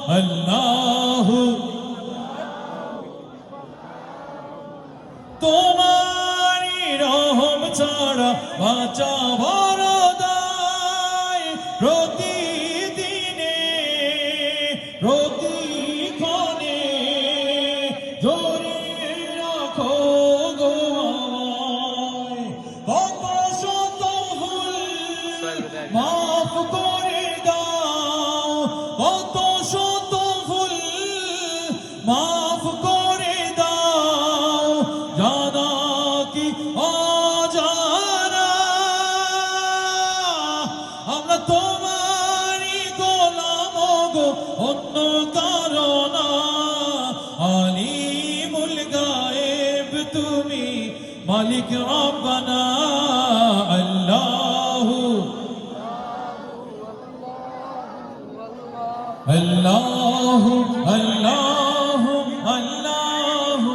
আল্লাহ তোমারি রহম ছাড়া বাঁচা বড় দায় প্রতিদিনে প্রতিক্ষণে ধরে রাখো গো আমায় কত শত ভুল মাফ করে দাও কত শত ভুল মাফ করে দাও জানা কি অজানা আমরা তোমারই গোলাম গো অন্য কারো না আলিমুল গায়েব তুমি মালিক রব্বানা আল্লাহু আল্লাহু আল্লাহু আল্লাহু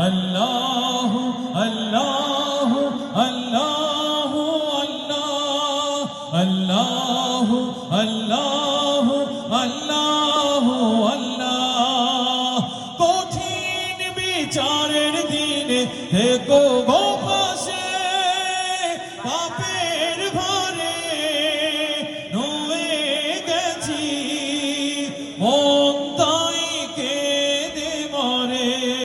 আল্লাহু আল্লাহু আল্লাহু আল্লাহু আল্লাহু আল্লাহু আল্লাহ কঠিন বিচারের দিনে থেকো